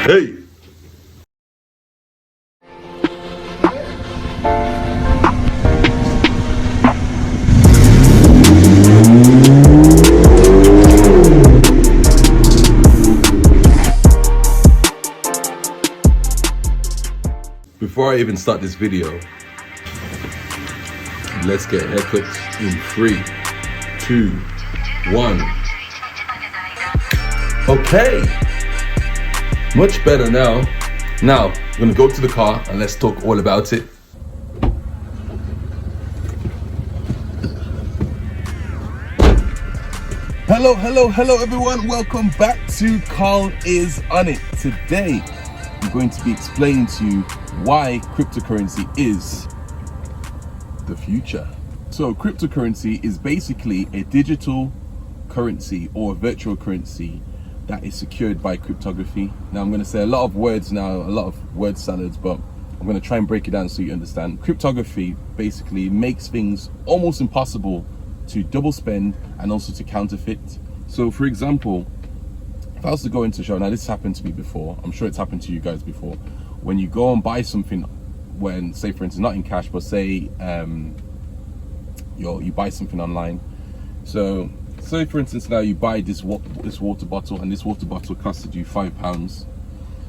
Hey! Before I even start this video, let's get haircuts in 3, 2, 1. Okay, much better now. Now, I'm gonna go to the car and let's talk all about it. Hello everyone. Welcome back to Carl is on it. Today, I'm going to be explaining to you why cryptocurrency is the future. So cryptocurrency is basically a digital currency or a virtual currency that is secured by cryptography. Now I'm going to say a lot of words now, a lot of word salads, but I'm going to try and break it down so you understand. Cryptography basically makes things almost impossible to double spend and also to counterfeit. So for example, if I was to go into a shop, now this happened to me before, I'm sure it's happened to you guys before, when you go and buy something, when say for instance, not in cash, but say you buy something online. So say for instance now you buy this water bottle, and this water bottle costed you £5.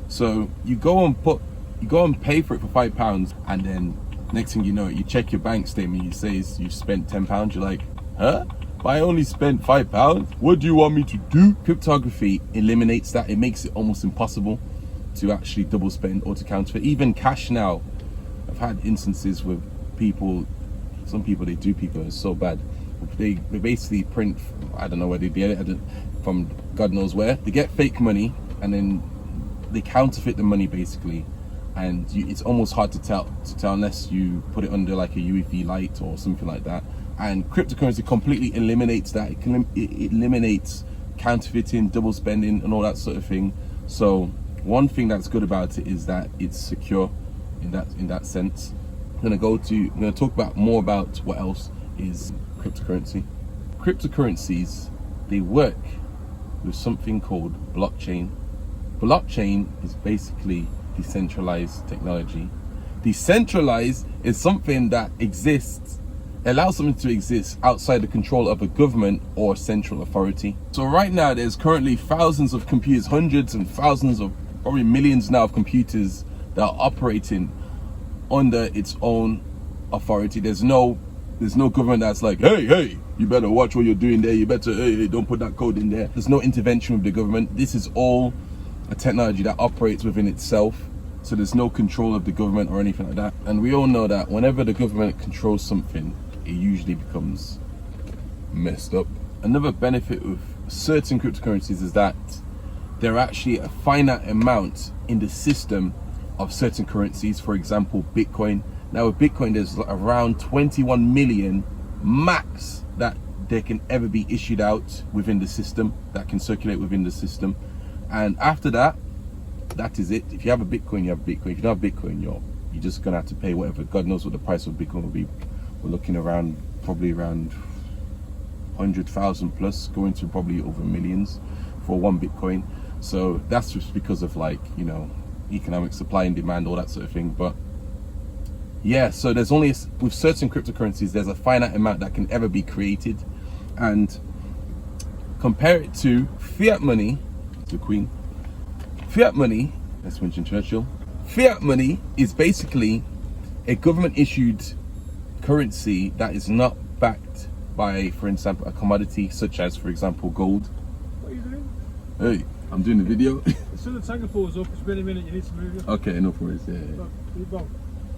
So you go and pay for it for £5, and then next thing you know, you check your bank statement, it says you've spent £10. You're like, huh? I only spent £5. What do you want me to do? Cryptography eliminates that. It makes it almost impossible to actually double spend or to counterfeit. Even cash now, I've had instances with people, some people, they do people are so bad. They basically print, I don't know where they get it from, God knows where. They get fake money and then they counterfeit the money basically. And it's almost hard to tell unless you put it under like a UV light or something like that. And cryptocurrency completely eliminates that. It eliminates counterfeiting, double spending, and all that sort of thing. So one thing that's good about it is that it's secure in that sense. I'm gonna talk about more about what else is cryptocurrency. Cryptocurrencies, they work with something called blockchain. Blockchain is basically decentralized technology. Decentralized is something that exists, allows something to exist outside the control of a government or central authority. So right now there's currently thousands of computers, hundreds and thousands of, probably millions now of computers that are operating under its own authority. There's no government that's like, hey, you better watch what you're doing there, you better, hey, don't put that code in there. There's no intervention with the government. This is all a technology that operates within itself, so there's no control of the government or anything like that. And we all know that whenever the government controls something, it usually becomes messed up. Another benefit of certain cryptocurrencies is that there are actually a finite amount in the system of certain currencies. For example, Bitcoin. Now with Bitcoin, there's around 21 million max that there can ever be issued out within the system, that can circulate within the system. And after that, that is it. If you have a Bitcoin, you have Bitcoin. If you don't have Bitcoin, you're just gonna have to pay whatever. God knows what the price of Bitcoin will be. We're looking around, probably around 100,000 plus, going to probably over millions for one Bitcoin. So that's just because of, like, you know, economic supply and demand, all that sort of thing. But yeah, so there's only, with certain cryptocurrencies, there's a finite amount that can ever be created. And compare it to fiat money, the Queen. Fiat money, let's mention Churchill. Fiat money is basically a government issued currency that is not backed by, for example, a commodity such as, for example, gold. What are you doing? Hey, I'm doing the video. As soon as the tanker falls up, it's been a minute, you need to move it. Okay, no worries, yeah. Bob.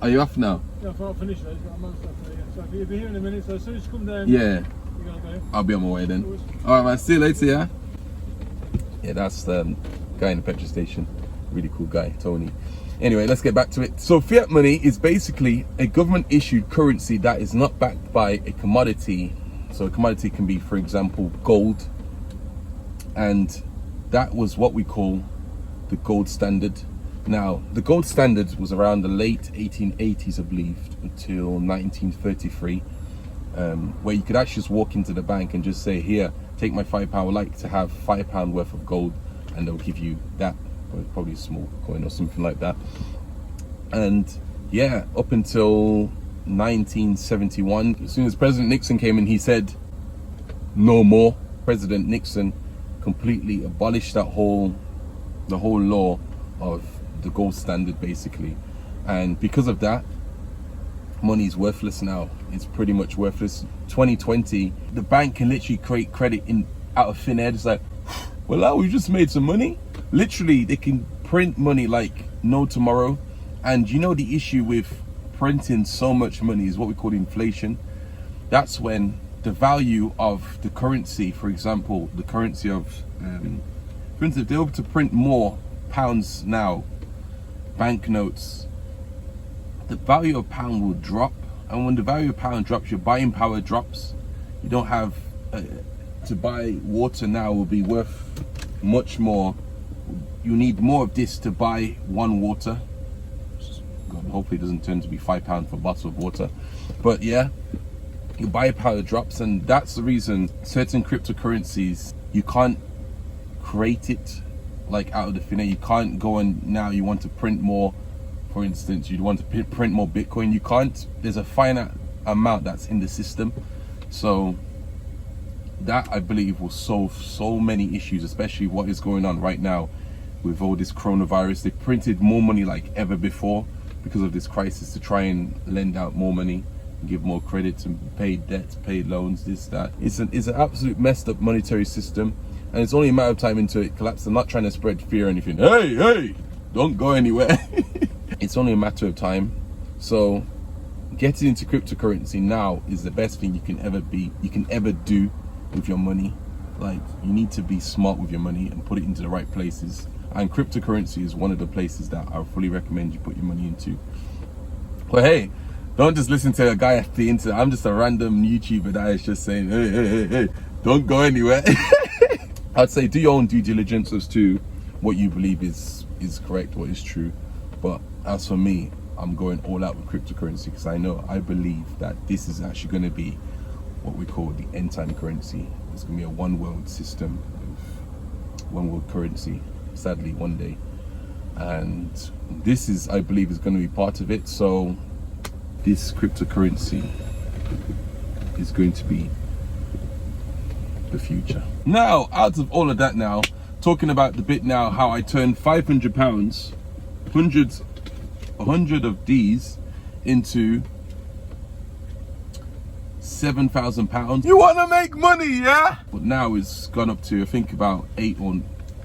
Are you off now? Yeah, I'll finish that. He's got a man stuff there, yeah. So you'll be here in a minute, so as soon as you come down, Yeah. you're gonna go. I'll be on my way then. Alright man, see you later, yeah? Yeah, that's the guy in the petrol station. Really cool guy, Tony. Anyway, let's get back to it. So fiat money is basically a government issued currency that is not backed by a commodity. So a commodity can be, for example, gold. And that was what we call the gold standard. Now, the gold standard was around the late 1880s, I believe, until 1933, where you could actually just walk into the bank and just say, here, take my £5. I would like to have £5 worth of gold, and they'll give you that probably a small coin or something like that. And yeah, up until 1971, as soon as President Nixon came in, he said no more. President Nixon completely abolished the whole law of the gold standard, basically. And because of that, money is worthless now. It's pretty much worthless. 2020, the bank can literally create credit out of thin air. It's like, well, we just made some money. Literally, they can print money like no tomorrow. And you know, the issue with printing so much money is what we call inflation. That's when the value of the currency, for example, the currency of, for instance, if they're able to print more pounds now, banknotes, the value of pound will drop. And when the value of pound drops, your buying power drops. You don't have to buy water now will be worth much more. You need more of this to buy one water. God, hopefully it doesn't turn to be £5 for a bottle of water. But yeah, your buying power drops, and that's the reason certain cryptocurrencies, you can't create it like out of the thin air. You can't go and now you want to print more. For instance, you want to print more Bitcoin. You can't. There's a finite amount that's in the system. So that, I believe, will solve so many issues, especially what is going on right now with all this coronavirus. They printed more money like ever before because of this crisis, to try and lend out more money, give more credit, to pay debts, pay loans, this, that. It's an absolute messed up monetary system, and it's only a matter of time until it collapses. I'm not trying to spread fear or anything. Hey, don't go anywhere. It's only a matter of time. So getting into cryptocurrency now is the best thing you can ever do with your money. Like, you need to be smart with your money and put it into the right places. And cryptocurrency is one of the places that I fully recommend you put your money into. But hey, don't just listen to a guy at the internet. I'm just a random YouTuber that is just saying, hey, don't go anywhere. I'd say do your own due diligence as to what you believe is correct, what is true. But as for me, I'm going all out with cryptocurrency because I believe that this is actually going to be what we call the end time currency. It's going to be a one world system, one world currency, sadly, one day. And this is, I believe, is going to be part of it. So this cryptocurrency is going to be the future. Now, out of all of that now, talking about the bit now, how I turned £500, 100 of these into £7,000. You want to make money, yeah? But now it's gone up to, I think, about 8 or it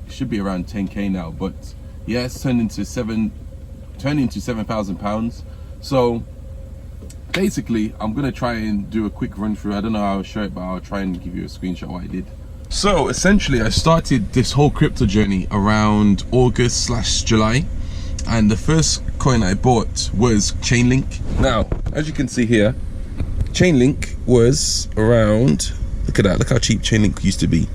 should be around 10k now. But yeah, it's turned into £7,000. So basically, I'm gonna try and do a quick run through. I don't know how I'll show it, but I'll try and give you a screenshot of what I did. So essentially, I started this whole crypto journey around August/July. And the first coin I bought was Chainlink. Now, as you can see here, Chainlink was around, look at that, look how cheap Chainlink used to be.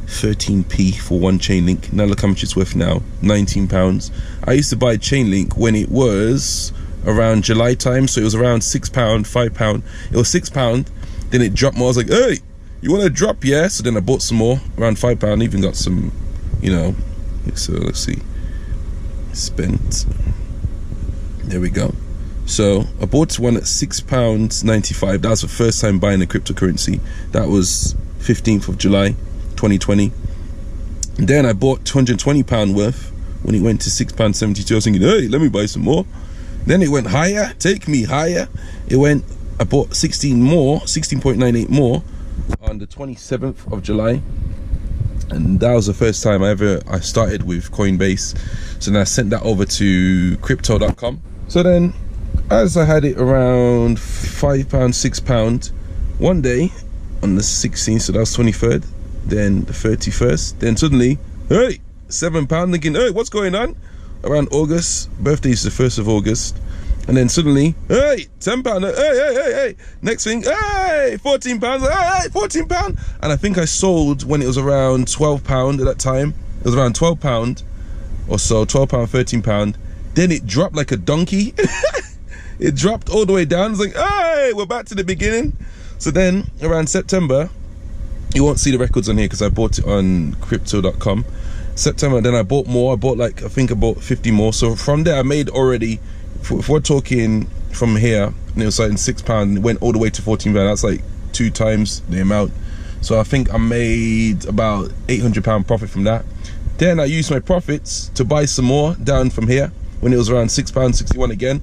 13p for one Chainlink. Now look how much it's worth now, £19. I used to buy Chainlink when it was around July time, so it was around £6, £5. It was £6, then it dropped more. I was like, hey, you want to drop? Yeah. So then I bought some more, around £5. Even got some, you know, so let's see. Spent, there we go. So I bought one at £6.95. That was the first time buying a cryptocurrency. That was 15th of July 2020. And then I bought £220 worth when it went to £6.72. I was thinking, hey, let me buy some more. Then it went higher, take me higher. It went, I bought 16.98 more on the 27th of July. And that was the first time I started with Coinbase. So then I sent that over to crypto.com. So then, as I had it around £5, £6, one day on the 16th, so that was 23rd, then the 31st, then suddenly, hey, £7, thinking, hey, what's going on? Around August, birthday is the 1st of August. And then suddenly, hey, £10, hey. Next thing, hey, £14, hey, £14. And I think I sold when it was around £12 at that time. It was around £12 or so, £12, £13. Then it dropped like a donkey. It dropped all the way down. It's like, hey, we're back to the beginning. So then around September, you won't see the records on here because I bought it on crypto.com. September, then I bought more. I bought like, I think I bought 50 more. So from there I made already, if we're talking from here, and it was like £6 and it went all the way to £14. That's like 2 times the amount. So I think I made about £800 profit from that. Then I used my profits to buy some more down from here when it was around £6.61 again.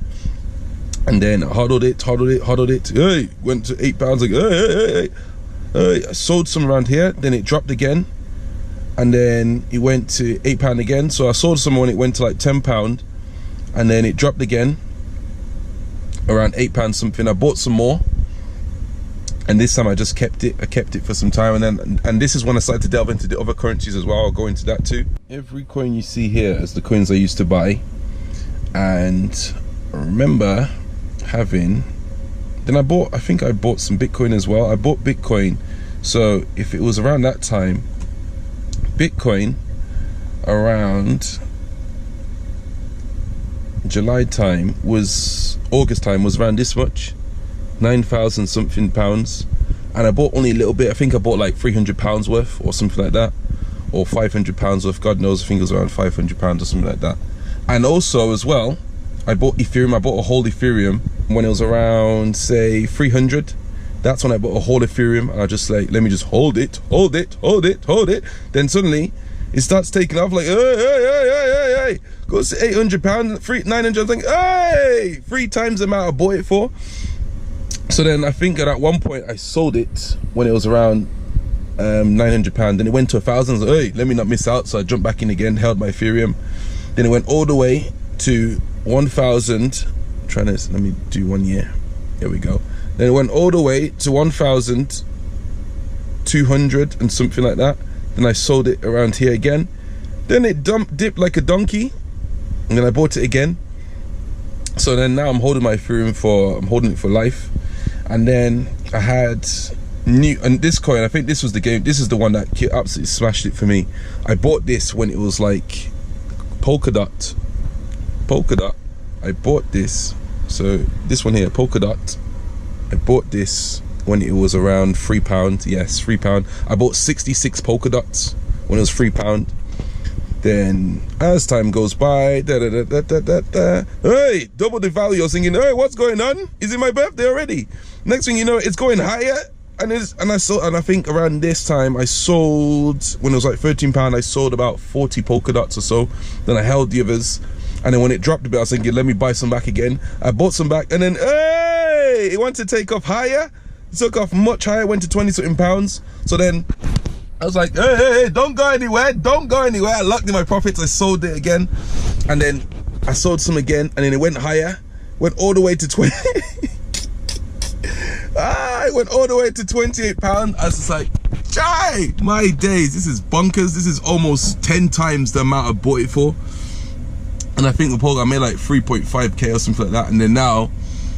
And then I hodled it. Hey, went to £8. Like, hey. I sold some around here. Then it dropped again. And then it went to £8 again. So I sold some when it went to like £10. And then it dropped again. Around £8 something. I bought some more. And this time I just kept it. I kept it for some time, and this is when I started to delve into the other currencies as well. I'll go into that too. Every coin you see here is the coins I used to buy, and I remember having. Then I think I bought some Bitcoin as well. I bought Bitcoin, so if it was around that time, Bitcoin around July time was August time was around this much. 9,000 something pounds, and I bought only a little bit. I think I bought like £300 worth or something like that, or £500 worth, God knows. I think it was around £500 or something like that. And also as well, I bought Ethereum. I bought a whole Ethereum when it was around, say, 300. That's when I bought a whole Ethereum, and I just like, let me just hold it. Then suddenly it starts taking off, like hey, goes to £800, 900. I'm like, hey, 3 times the amount I bought it for. So then I think at one point I sold it when it was around £900. Then it went to 1,000. So, hey, let me not miss out. So I jumped back in again, held my Ethereum. Then it went all the way to 1,000. Let me do 1 year. Here we go. Then it went all the way to 1,200 and something like that. Then I sold it around here again. Then it dipped like a donkey, and then I bought it again. So then now I'm holding my Ethereum I'm holding it for life. And then I had and this coin, I think this was the game. This is the one that absolutely smashed it for me. I bought this when it was like Polkadot. I bought this. So this one here, Polkadot. I bought this when it was around £3. Yes, £3. I bought 66 Polkadots when it was £3. Then as time goes by, hey, double the value. I was thinking, hey, what's going on? Is it my birthday already? Next thing you know, it's going higher. And I think around this time I sold, when it was like £13, I sold about 40 polka dots or so. Then I held the others, and then when it dropped a bit, I was thinking, let me buy some back again. I bought some back, and then hey, it wanted to take off higher. It took off much higher, went to 20 something pounds. So then I was like, hey, don't go anywhere, I locked in my profits. I sold it again, and then I sold some again, and then it went higher, went all the way to 20. It went all the way to £28. I was just like, chai, my days, this is bonkers. This is almost 10 times the amount I bought it for. And I think the poker I made like 3.5k or something like that. And then now,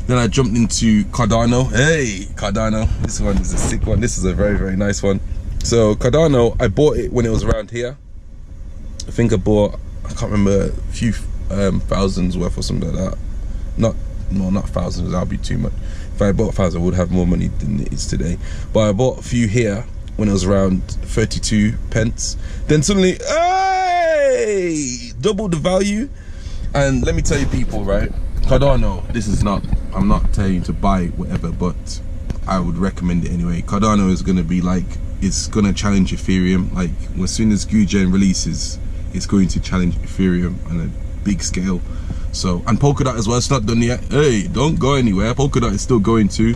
I jumped into Cardano. Hey, Cardano, this one is a sick one. This is a very, very nice one. So Cardano, I bought it when it was around here. I think I bought, I can't remember, a few thousands worth or something like that. Not thousands, that'll be too much. If I bought 1,000, I would have more money than it is today. But I bought a few here when it was around 32 pence. Then suddenly, hey, doubled the value. And let me tell you people, right? Cardano, I'm not telling you to buy whatever, but I would recommend it anyway. Cardano is gonna be like, it's gonna challenge Ethereum. Like, as soon as Gujen releases, it's going to challenge Ethereum on a big scale. So, and Polkadot as well, it's not done yet. Hey, don't go anywhere. Polkadot is still going to.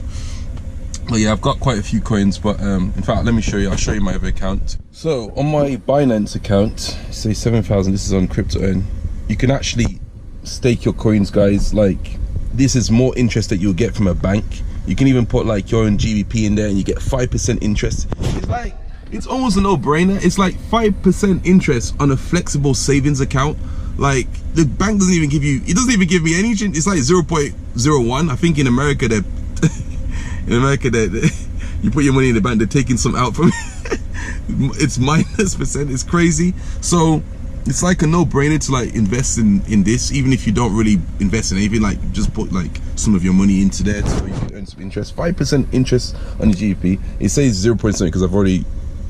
But yeah, I've got quite a few coins, but in fact, let me show you. I'll show you my other account. So on my Binance account, say 7,000, this is on Crypto Earn. You can actually stake your coins, guys. Like, this is more interest that you'll get from a bank. You can even put like your own GBP in there and you get 5% interest. It's like, it's almost a no-brainer. It's like 5% interest on a flexible savings account. Like, the bank doesn't even give you, it doesn't even give me any, it's like 0.01. I think in America, you put your money in the bank, they're taking some out from it's -%. It's crazy. So it's like a no-brainer to like invest in this, even if you don't really invest in anything. Like, just put like some of your money into there so you can earn some interest. 5% interest on the GBP. It says 0.7 because I've already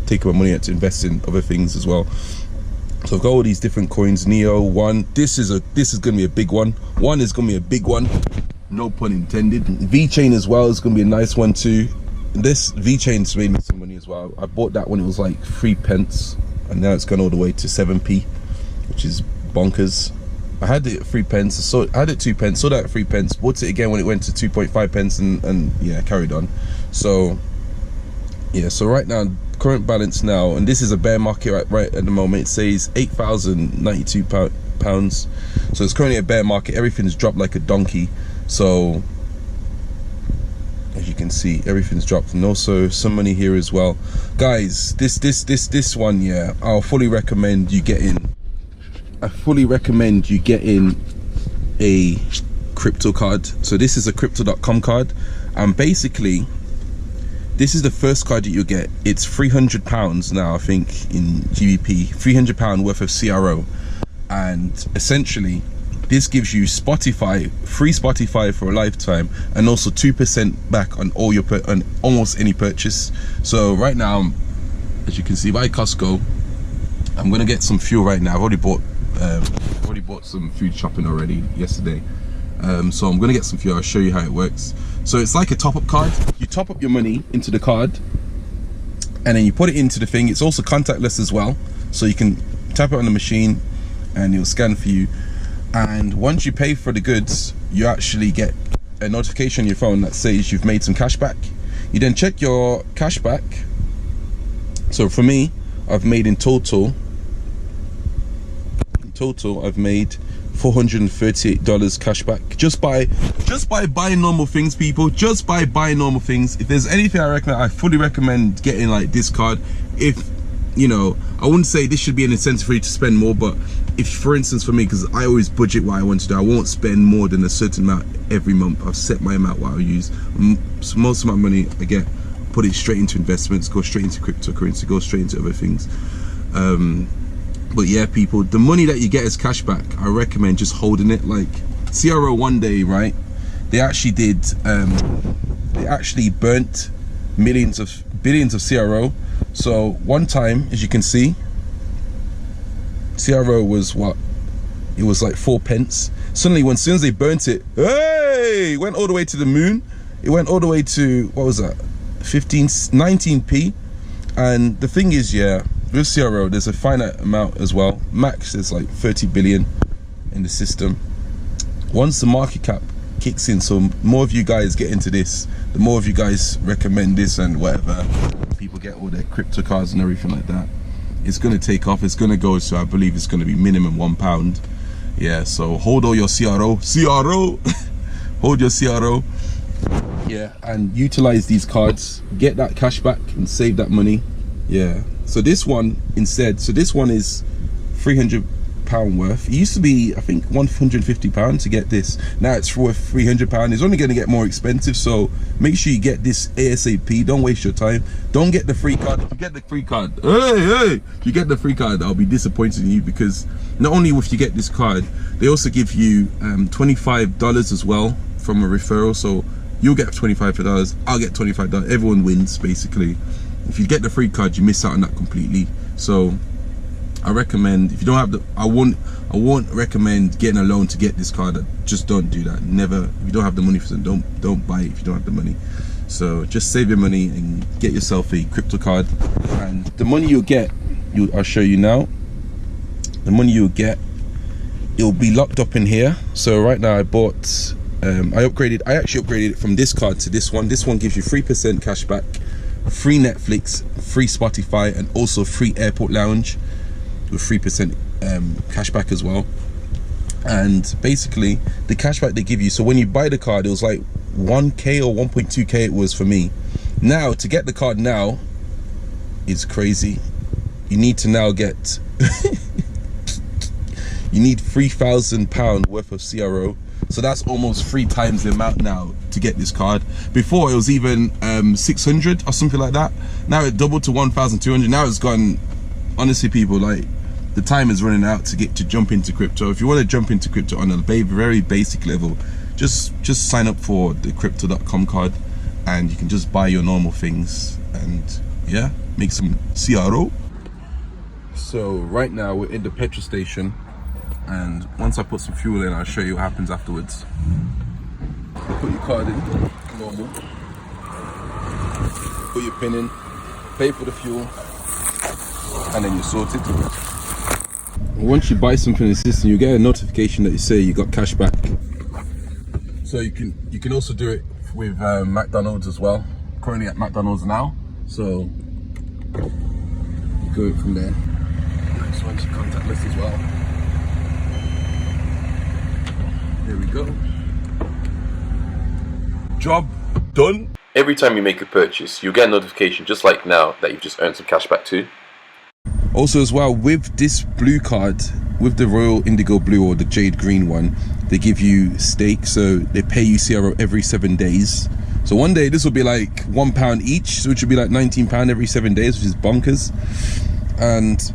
taken my money out to invest in other things as well. So So I've got all these different coins. Neo, one. This is gonna be a big one. One is gonna be a big one. No pun intended. V-Chain as well is gonna be a nice one too. This V-Chain's made me some money as well. I bought that when it was like 3 pence, and now it's gone all the way to 7p, which is bonkers. I had it at 3 pence, I had it 2 pence, sold that at 3 pence, bought it again when it went to 2.5 pence, and yeah, carried on. So yeah, so right now, current balance now, and this is a bear market right at the moment, it says £8,092. So it's currently a bear market. Everything's dropped like a donkey. So as you can see, everything's dropped, and also some money here as well, guys. This one, yeah, I fully recommend you getting a crypto card. So this is a crypto.com card, and basically this is the first card that you get. It's £300 now, I think, in GBP, £300 worth of CRO, and essentially this gives you Spotify, free Spotify for a lifetime, and also 2% back on all your on almost any purchase. So right now, as you can see, by Costco, I'm gonna get some fuel right now. I've already bought some food shopping already yesterday. So I'm gonna get some fuel. I'll show you how it works. So it's like a top-up card. You top up your money into the card, and then you put it into the thing. It's also contactless as well, so you can tap it on the machine and it'll scan for you. And once you pay for the goods, you actually get a notification on your phone that says you've made some cash back. You then check your cash back. So for me, I've made in total I've made $438 cash back just by buying normal things, people. Just by buying normal things. If there's anything I recommend, I fully recommend getting like this card. If you know, I wouldn't say this should be an incentive for you to spend more, but if, for instance, for me, because I always budget what I want to do, I won't spend more than a certain amount every month. I've set my amount what I use. So most of my money I get, put it straight into investments, go straight into cryptocurrency, go straight into other things. But yeah, people, the money that you get as cash back, I recommend just holding it. Like CRO one day, right? They actually did, they actually burnt billions of CRO. So one time, as you can see, CRO was what? It was like 4 pence. Suddenly, as soon as they burnt it, hey, it went all the way to the moon. It went all the way to, what was that? 19p. And the thing is, yeah, with CRO, there's a finite amount as well. Max is like 30 billion in the system. Once the market cap kicks in, so more of you guys get into this, the more of you guys recommend this and whatever, people get all their crypto cards and everything like that, it's going to take off. It's going to go, so I believe it's going to be minimum £1. Yeah, so hold all your CRO hold your CRO, yeah, and utilize these cards, get that cash back and save that money. Yeah, so this one instead, so this one is £300 worth. It used to be, I think, £150 to get this. Now it's worth £300. It's only going to get more expensive, so make sure you get this ASAP. Don't waste your time. Don't get the free card. If you get the free card, if you get the free card, I'll be disappointed in you, because not only if you get this card, they also give you $25 as well from a referral. So you'll get $25, I'll get $25. Everyone wins basically. If you get the free card, you miss out on that completely. So I recommend, if you don't have the, I won't recommend getting a loan to get this card. Just don't do that. Never. If you don't have the money for it, don't buy it if you don't have the money. So just save your money and get yourself a crypto card. And the money you'll get, I'll show you now. The money you'll get, it'll be locked up in here. So right now I bought, I actually upgraded it from this card to this one. This one gives you 3% cash back, free Netflix, free Spotify, and also free airport lounge with 3% cashback as well. And basically the cashback they give you, so when you buy the card, it was like 1k or 1.2k it was for me. Now to get the card now is crazy. You need to now get you need £3,000 worth of CRO. So that's almost 3 times the amount now to get this card. Before it was even 600 or something like that. Now it doubled to 1,200. Now it's gone. Honestly, people, like, the time is running out to jump into crypto. If you want to jump into crypto on a very basic level, just sign up for the crypto.com card, and you can just buy your normal things and yeah, make some CRO. So right now we're in the petrol station, and once I put some fuel in, I'll show you what happens afterwards. You put your card in, normal. Put your pin in, pay for the fuel, and then you're sorted. Once you buy something in the system, you get a notification that you say you got cash back. So you can also do it with McDonald's as well. Currently at McDonald's now, so you go from there. Next one's contactless as well. There we go. Job done. Every time you make a purchase, you'll get a notification just like now that you've just earned some cash back too. Also as well, with this blue card, with the Royal Indigo Blue or the Jade Green one, they give you stake, so they pay you CRO every 7 days. So one day this will be like £1 each, which would be like £19 every 7 days, which is bonkers. And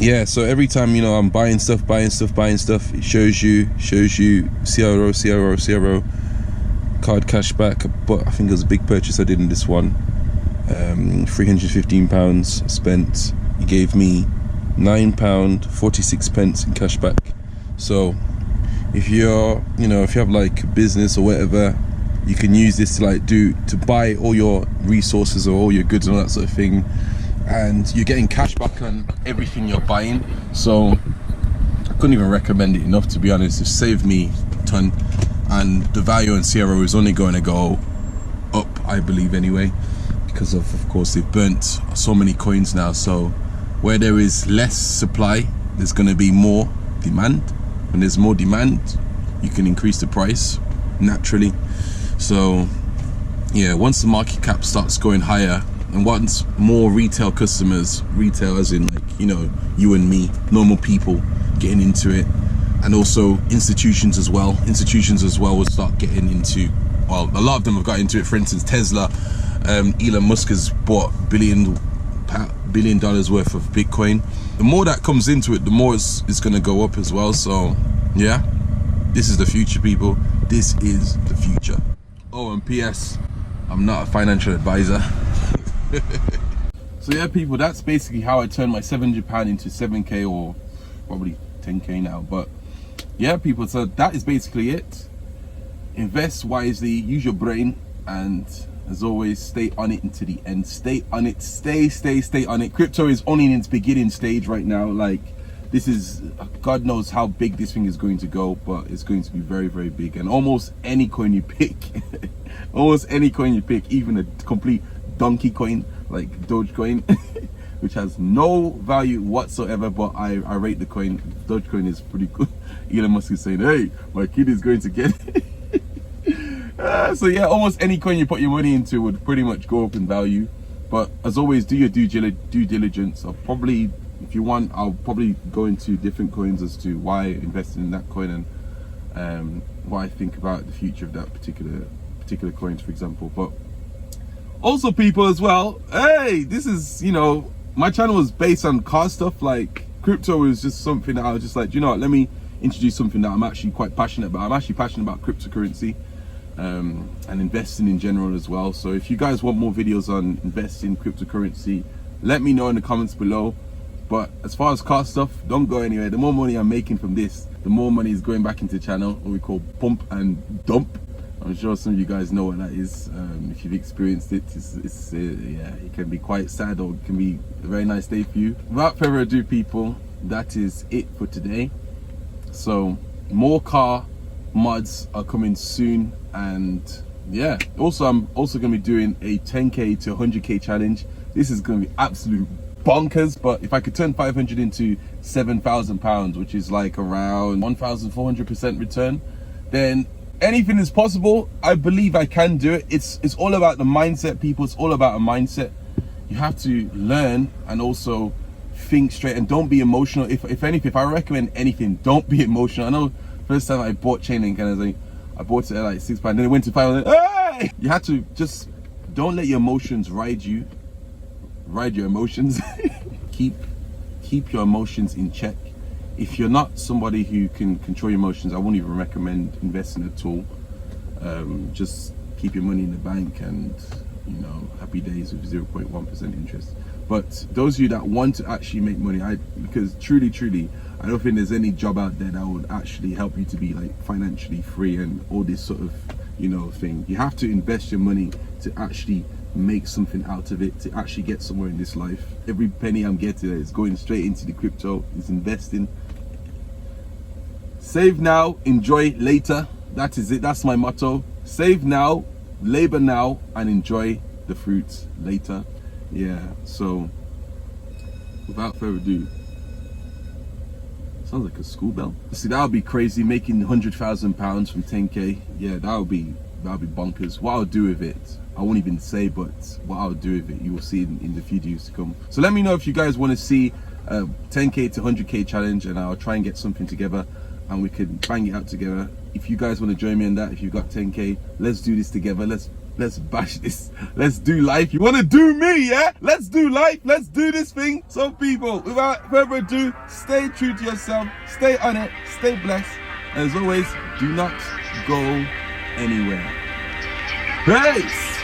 yeah, so every time, you know, I'm buying stuff, it shows you CRO, card cashback. But I think it was a big purchase I did in this one. £315 spent. He gave me £9.46 in cashback. So if you're, you know, if you have like a business or whatever, you can use this to like to buy all your resources or all your goods and all that sort of thing, and you're getting cash back on everything you're buying. So I couldn't even recommend it enough, to be honest. It saved me a ton, and the value on CRO is only going to go up, I believe anyway, because of course they've burnt so many coins now. So where there is less supply, there's going to be more demand. When there's more demand, you can increase the price naturally. So yeah, once the market cap starts going higher, and once more retail customers, retail as in like, you know, you and me, normal people getting into it, and also institutions as well will start getting into, well, a lot of them have got into it. For instance, Tesla, Elon Musk has bought $1 billion worth of Bitcoin. The more that comes into it, the more it's going to go up as well. So yeah, this is the future, people. This is the future. Oh, and PS, I'm not a financial advisor. So yeah, people, that's basically how I turned my £700 into 7k, or probably 10k now. But yeah, people, so that is basically it. Invest wisely, use your brain, and as always, stay on it until the end. Stay on it, stay on it. Crypto is only in its beginning stage right now. Like, this is, God knows how big this thing is going to go, but it's going to be very, very big. And almost any coin you pick, even a complete donkey coin like Dogecoin, which has no value whatsoever, but I rate the coin. Dogecoin is pretty good. Elon Musk is saying, hey, my kid is going to get it. So yeah, almost any coin you put your money into would pretty much go up in value. But as always, do your due diligence. I'll probably, if you want, I'll probably go into different coins as to why I invested in that coin, and what I think about the future of that particular coins, for example. But also, people, as well, hey, this is, you know, my channel is based on car stuff. Like, crypto is just something that I was just like, you know what, let me introduce something that I'm actually quite passionate about. I'm actually passionate about cryptocurrency, and investing in general as well. So if you guys want more videos on investing in cryptocurrency, let me know in the comments below. But as far as car stuff, don't go anywhere. The more money I'm making from this, the more money is going back into the channel, what we call pump and dump. I'm sure some of you guys know what that is. If you've experienced it, yeah, it can be quite sad, or it can be a very nice day for you. Without further ado, people, that is it for today. So more car mods are coming soon, and yeah, also I'm also going to be doing a 10k to 100k challenge. This is going to be absolute bonkers, but if I could turn 500 into £7,000, which is like around 1,400% return, then anything is possible. I believe I can do it. It's all about the mindset, people. It's all about a mindset. You have to learn and also think straight, and don't be emotional. If anything, if I recommend anything, don't be emotional. I know first time I bought Chainlink, and I bought it at like £6, then it went to 500. Hey! You have to just don't let your emotions ride your emotions. keep your emotions in check. If you're not somebody who can control your emotions, I won't even recommend investing at all. Just keep your money in the bank and you know, happy days with 0.1% interest. But those of you that want to actually make money, because truly, I don't think there's any job out there that would actually help you to be like financially free and all this sort of, you know, thing. You have to invest your money to actually make something out of it, to actually get somewhere in this life. Every penny I'm getting is going straight into the crypto, is investing. Save now, enjoy later. That is it. That's my motto. Save now, labor now, and enjoy the fruits later. Yeah, so without further ado, sounds like a school bell. See, that would be crazy, making £100,000 from 10k. Yeah, that would be bonkers. What I'll do with it, I won't even say, but what I'll do with it, you will see in the videos to come. So let me know if you guys want to see a 10k to 100k challenge, and I'll try and get something together and we can bang it out together. If you guys want to join me in that, if you've got 10k, let's do this together. Let's bash this. Let's do life. You want to do me, yeah? Let's do life. Let's do this thing. So people, without further ado, stay true to yourself, stay on it, stay blessed, and as always, do not go anywhere. Peace.